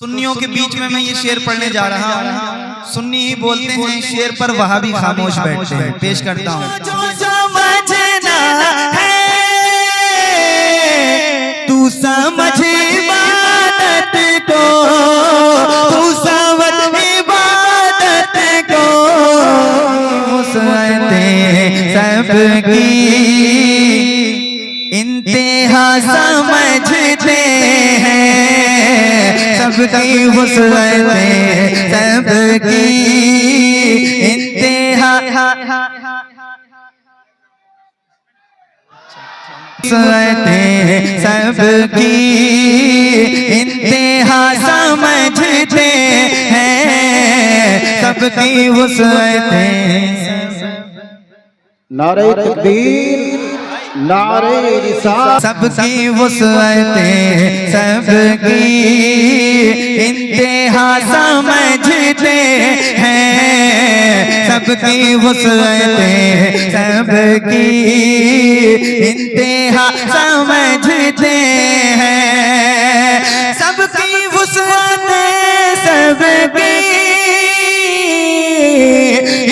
सुन्नियों के बीच में मैं ये शेर पढ़ने जा रहा हूँ। सुन्नी ही बोलते हैं, शेर पर वहाबी खामोश बैठते हैं। पेश करता हूँ। जो समझना है तू समझ इबादत को, तू समझ इबादत को, मुसअते सबकी इंतहा समझते हैं, सबकी वुसअतें सबकी इंतहा सबकी इंतहा समझते हैं, सबकी वुसअतें। नारे तकबीर, नारे रिसालत, सबकी वुसअतें सबकी इंतहा समझते हैं, सबकी वुसअतें सबकी इंतहा समझते हैं, सबकी वुसअतें सबकी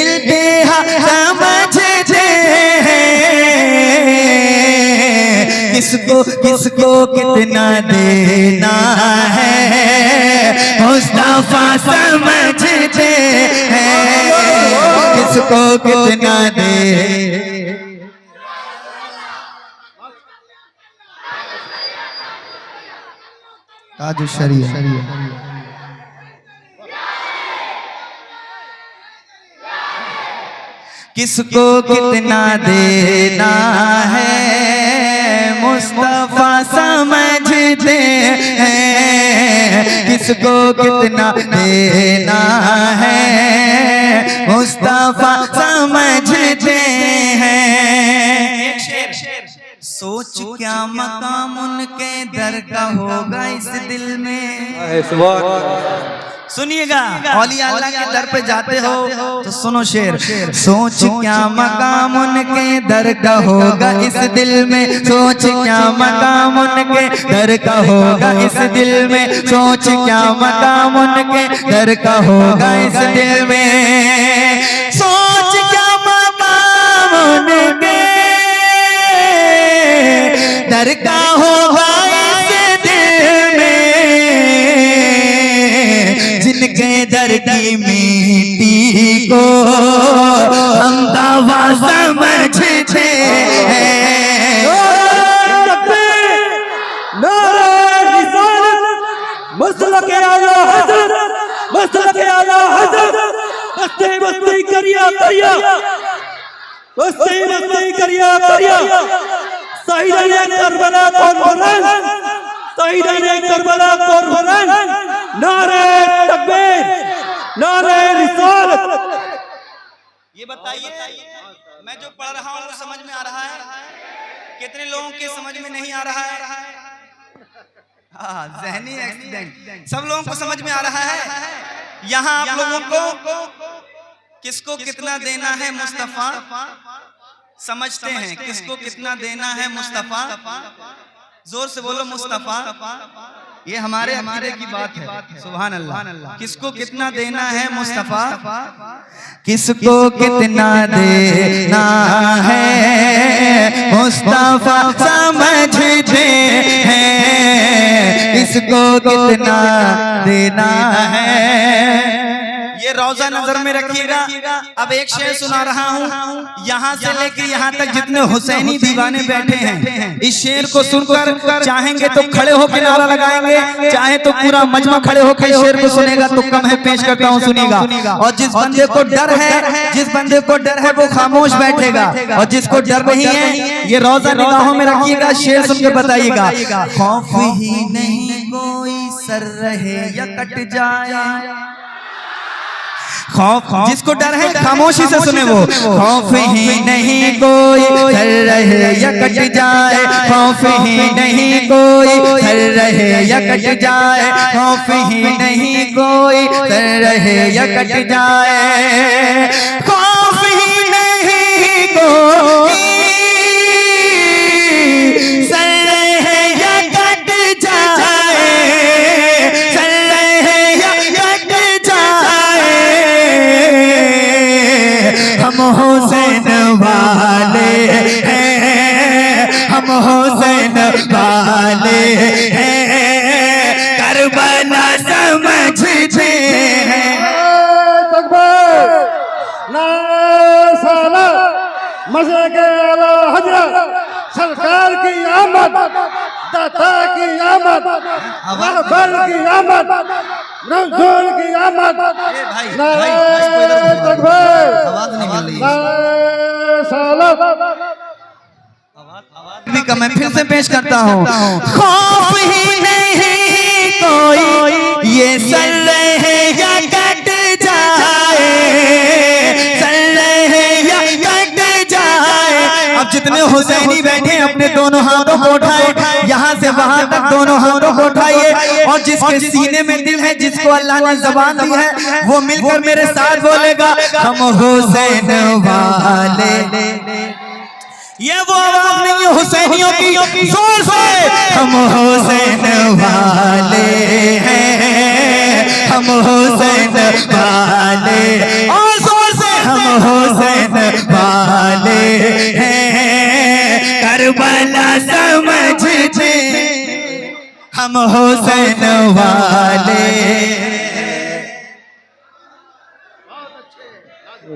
इंतहा समझते हैं, किसको किसको कितना देना है मुस्तफा समझते हैं, किसको कितना दे। ताज शरीया किसको कितना देना है मुस्तफा समझते हैं, किसको कितना देना है मुस्तफा समझते हैं। सोच क्या मकाम उनके दर का होगा इस दिल में। सुनिएगा, औलिया अल्लाह के दर पे जाते हो तो सुनो शेर। सोच क्या मकाम उनके दर का होगा इस दिल में, सोच क्या मकाम उनके दर का होगा इस दिल में, सोच क्या मकाम उनके दर का होगा इस दिल में, सोच क्या मकाम उनके दर का होगा इस दिल में, जिनके दर की मिट्टी को हम दवा समझते हैं। मसलक आला हज़रत, मसलक आला हज़रत, मस्ती मस्ती करिया करिया, मस्ती मस्ती करिया करिया। शहीदाने करबला कॉन्फ्रेंस, शहीदाने करबला कॉन्फ्रेंस, नारे तकबीर, नारे रिसालत। ये बताइए, मैं जो पढ़ रहा हूँ समझ में आ रहा है? कितने लोगों के समझ में नहीं आ रहा है? हाँ, ज़हनी एक्सीडेंट। सब लोगों को समझ में आ रहा है? यहाँ आप लोगों को किसको कितना देना है मुस्तफा समझते हैं, किसको कितना देना है मुस्तफा। जोर से बोलो मुस्तफा। ये हमारे की बात है। सुभान अल्लाह। किसको कितना देना है मुस्तफा, किसको कितना देना है मुस्तफा समझते हैं, किसको कितना देना है। ये रोजा नजर में रखिएगा। अब एक शेर सुना रहा हूँ, यहाँ से लेकर यहाँ तक जितने हुसैनी दीवाने बैठे हैं, इस शेर को सुनकर चाहेंगे तो खड़े होकर नारा लगाएंगे, चाहे तो पूरा मजमा खड़े होकर शेर को सुनेगा तो कम है। पेश करता हूँ, सुनिएगा। और जिस बंदे को डर है, जिस बंदे को डर है वो खामोश बैठेगा, और जिसको डर नहीं है ये रोजा निगाहों में रखिएगा। शेर सुनकर बताइएगा। खौफ ही नहीं कोई सर रहे या कट जाए, खौफ जिसको डर है खामोशी से सुने वो। खौफ ही नहीं कोई सर रहे या कट जाए, खौफ ही नहीं कोई सर रहे या कट जाए, खौफ ही नहीं कोई सर रहे या कट जाए, खौफ ही नहीं कोई सर रहे या कट जाए, सर रहे करबला समझते हैं। तकबीर नारे मज़े के आला हज़रत सरकार की आमद, दाता की आमद, रहबर की आमद, रसूल की आमद। नारे तकबीर नारे सालत। मैं फिर से पेश करता हूँ। खौफ ही नहीं कोई ये सर रहे या कट जाए, सर रहे या कट जाए। अब जितने हुसैनी बैठे अपने दोनों हाथों को उठाए, यहाँ से वहां तक दोनों हाथों को उठाइए, और जिसके सीने में दिल है, जिसको अल्लाह ने ज़बान दी है, वो मिलकर मेरे साथ बोलेगा हम हुसैन वाले। ये वो आवाज नहीं है हुसैनियों की, जोर से हम हुसैन वाले हैं, हम हुसैन वाले, और जोर से हम हुसैन वाले हैं, करबला समझते हम हुसैन वाले।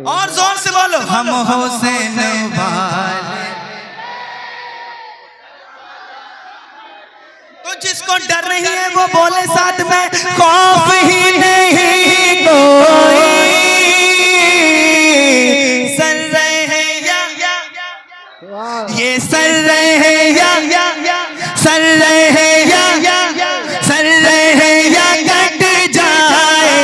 और जोर से बोलो हम हुसैन वाले। तो जिसको डर नहीं है वो बोले साथ में, खौफ ही नहीं कोई सर रहे या ये सर रहे या सर रहे या सर रहे या कट जाए,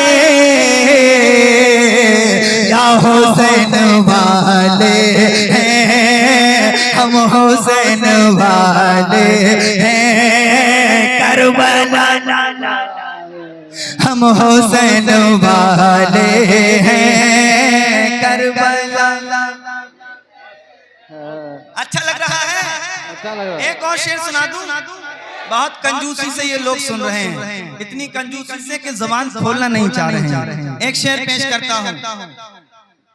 या हुसैन वाले हैं, हम हुसैन वाले हैं, करबला हम हुसैन वाले हैं, करबला। अच्छा लग रहा है? अच्छा लग रहा है। एक और शेर सुना दूं? बहुत कंजूसी से ये लोग सुन रहे हैं, इतनी कंजूसी से कि ज़बान खोलना नहीं चाह रहे हैं। एक शेर पेश करता हूँ।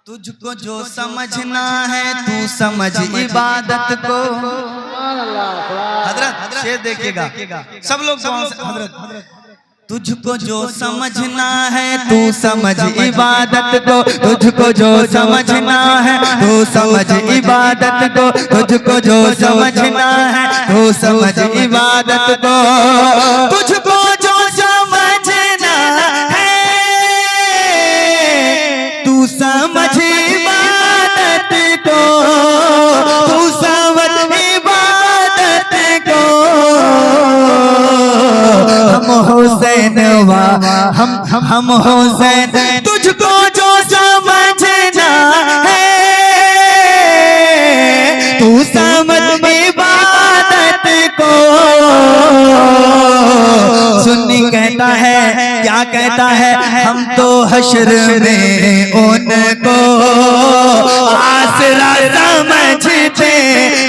तुझको जो समझना है तू समझ इबादत को। हजरत शेर देखिएगा, सब लोग हजरत। तुझको जो समझना है तू समझ इबादत को, तुझको जो समझना है तू समझ इबादत को, तुझको जो समझना है तू समझ इबादत को, तुझको जो समझना है तू समझ इबादत को, तू समझ इबादत को। हम हुसैन हम हुसैन, तुझको जो समझना है तू समझ इबादत को। सुन्नी कहता है, क्या कहता है, हम तो हश्र में उनको आसरा समझते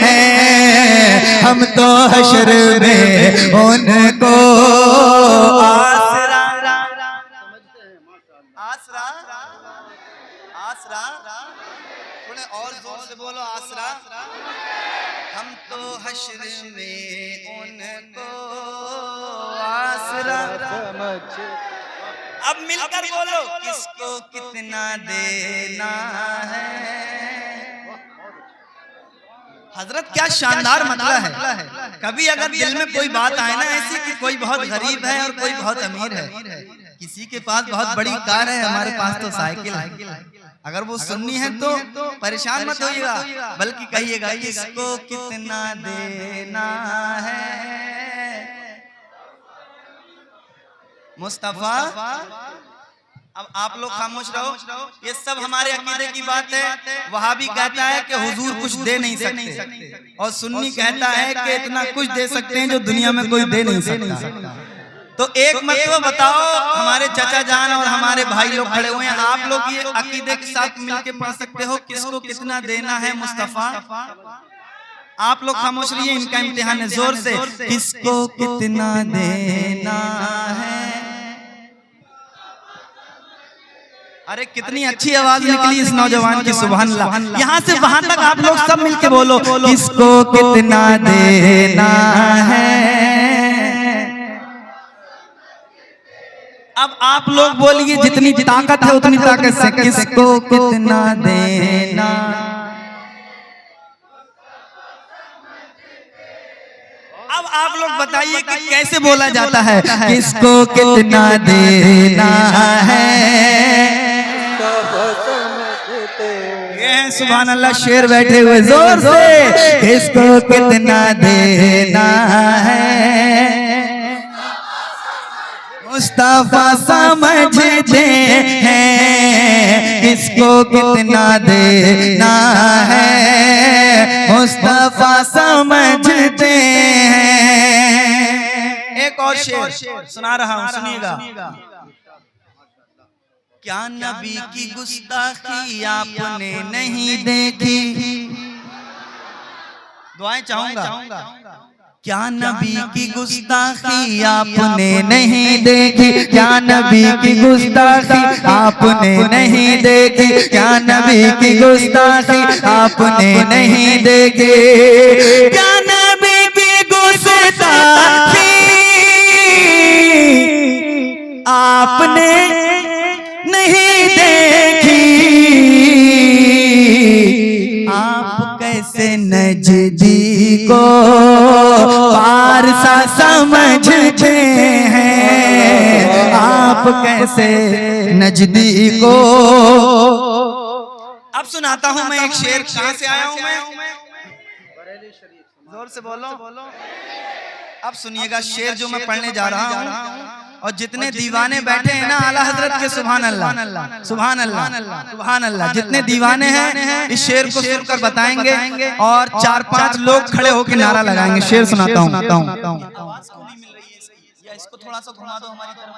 हैं, हम तो हश्र में उनको आसरा आसरा आसरा। थोड़े और जोर से बोलो आसरा। हम तो हश्र में उनको आसरा। अब मिलकर बोलो किसको कितना देना है। हजरत क्या शानदार मतलब है। कभी अगर दिल में कोई बात आए ना ऐसी कि कोई बहुत गरीब है और कोई बहुत अमीर है, किसी के पास बहुत बड़ी कार है, हमारे पास तो साइकिल है, अगर वो सुननी है तो परेशान मत होइएगा, बल्कि कहिएगा किसको कितना देना है। मुस्तफा, अब आप लोग खामोश रहो, ये सब हमारे अकीदे की बात है। वहाबी कहता है कि हुजूर कुछ दे नहीं सकते, और सुन्नी कहता है कि इतना कुछ दे सकते हैं जो दुनिया में कोई दे नहीं सकता। तो एक मतलब बताओ, हमारे चाचा जान और हमारे भाई लोग खड़े हुए हैं, आप लोग ये अकीदे के साथ मिलके पढ़ सकते हो किसको कितना देना है। मुस्तफा, आप लोग खामोश रहिए, इनका इम्तिहान है। जोर से किसको कितना देना है। अरे कितनी अच्छी आवाज निकली इस नौजवान की, सुभान अल्लाह। यहाँ से वहां तक आप लोग सब मिलके बोलो किसको कितना देना है। अब आप लोग बोलिए जितनी ताकत है उतनी ताकत से किसको कितना देना। अब आप लोग बताइए कि कैसे बोला जाता है, किसको कितना देना है। ये सुभान अल्लाह शेर बैठे हुए जोर से, किसको कितना देना है। मुस्तफा समझते हैं किसको कितना देना है, मुस्तफा समझते हैं। एक और शेर सुना रहा हूं, सुनिएगा। क्या नबी की गुस्ताखी आपने नहीं देखी, दुआएं चाहूंगा। क्या नबी की गुस्ताखी आपने नहीं देखी, क्या नबी की गुस्ताखी आपने नहीं देखी, क्या नबी की गुस्ताखी आपने नहीं देखी, क्या नबी की गुस्ताखी आपने नहीं देखी। आप कैसे नजदीक को पारसा समझते हैं, आप कैसे नजदीक को। अब सुनाता हूं मैं एक शेर। कहां से आया हूं मैं? जोर से बोलो। अब सुनिएगा शेर जो मैं पढ़ने जा रहा हूं, और जितने दीवाने बैठे हैं ना आला हजरत के, सुभान अल्लाह सुभान अल्लाह सुभान अल्लाह, जितने दीवाने हैं इस शेर को सुनकर बताएंगे और 4-5 लोग खड़े होकर नारा लगाएंगे। शेर सुनाता हूं। आवाज क्यों नहीं मिल रही है? या इसको थोड़ा सा घुमा दो हमारी तरफ,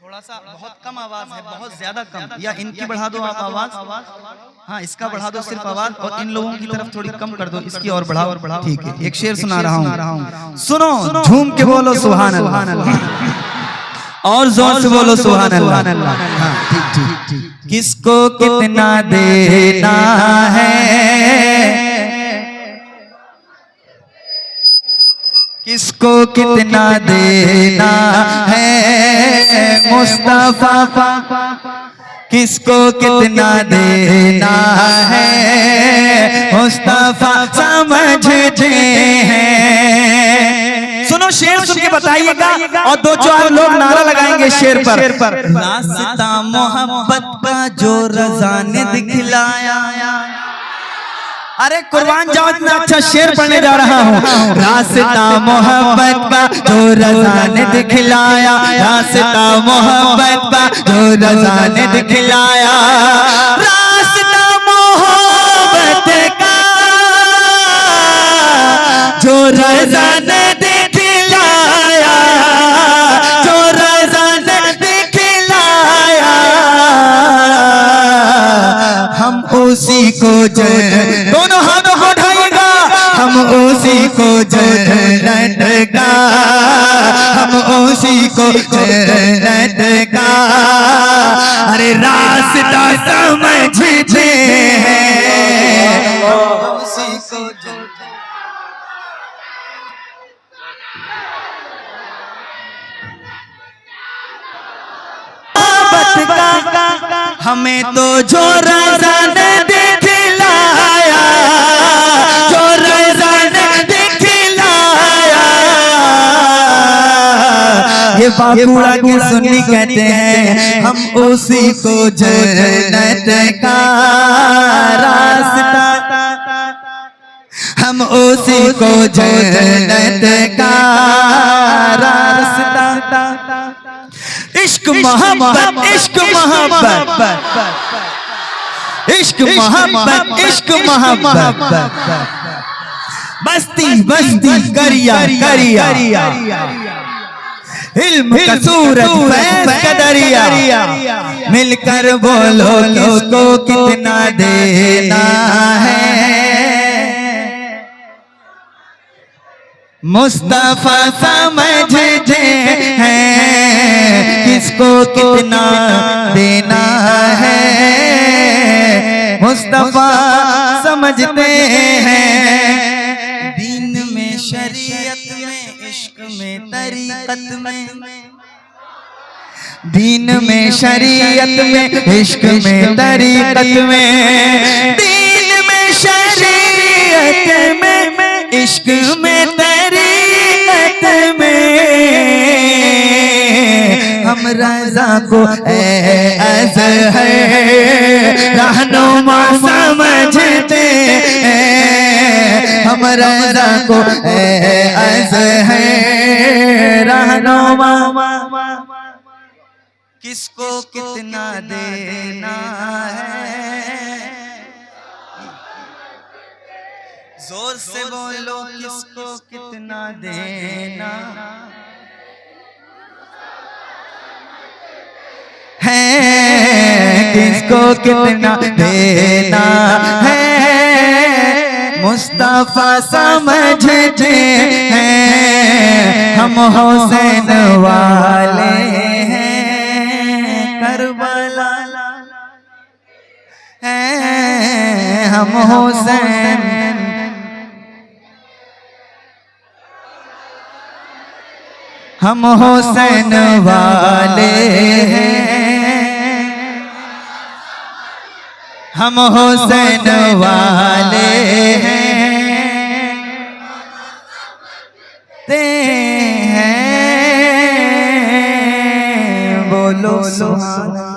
थोड़ा सा, बहुत कम आवाज है, बहुत ज्यादा कम। या इनकी बढ़ा दो आप आवाज, हाँ इसका बढ़ा दो सिर्फ आवाज, और इन लोगों की तरफ थोड़ी कम कर दो, इसकी और बढ़ाओ। ठीक है, एक शेर सुना रहा हूँ, सुनो, झूम के बोलो सुभान अल्लाह, और जोर से बोलो सुभान अल्लाह। हाँ ठीक। किसको कितना देना है, किसको कितना देना है, मुस्तफा किसको कितना देना है, मुस्तफा समझते हैं। सुनो शेर सुन के बताइएगा, और 2-4 लोग नारा लगाएंगे शेर पर। रास्ता मोहब्बत का जो रज़ा ने दिखलाया, अरे कुर्बान जाओ, इतना अच्छा शेर पढ़ने जा रहा हूँ। रास्ता मोहब्बत का जो रज़ा ने दिखलाया, रास्ता मोहब्बत का जो रज़ा ने दिखलाया, रास्ता मोहब्बत का जो रज़ा ने दिखलाया, जो रज़ा ने दिखलाया, हम उसी को दोनों हाथों को उठाइएगा, हम उसी को जन्नत का, हम उसी को जन्नत का, अरे रास्ता समझते हैं, उसी को हमें तो जो रज़ा ने दिखलाया, जो रज़ा ने दिखलाया, ये बाकुड़ा के सुन्नी कहते हैं, हम उसी को जन्नत का रास्ता, हम उसी को जन्नत का रास्ता। इश्क मोहब्बत, इश्क मोहब्बत, इश्क मोहब्बत, इश्क मोहब्बत, बस्ती बस्ती करिया करिया, इल्म का सूरज फैज़ का दरिया, मिलकर बोलो किसको कितना देना है, मुस्तफा समझते हैं किसको कितना देना है, मुस्तफा समझते हैं। दीन में, शरीयत में, इश्क में, तरीकत में, दीन में शरीयत में इश्क में तरीकत में, दीन में शरीयत में इश्क में तरीकत में हम रज़ा को अज़ है रहनुमा समझते हम रज़ा को अज़ है रहनुमा। किसको कितना देना है, जोर से बोलो किसको कितना देना है, किसको कितना देना है। मुस्तफा समझते हैं हम हुसैन वाले हैं, करबला हैं हम हुसैन, हम हुसैन वाले हैं, हम हुसैन वाले हैं, बोलो सुभान।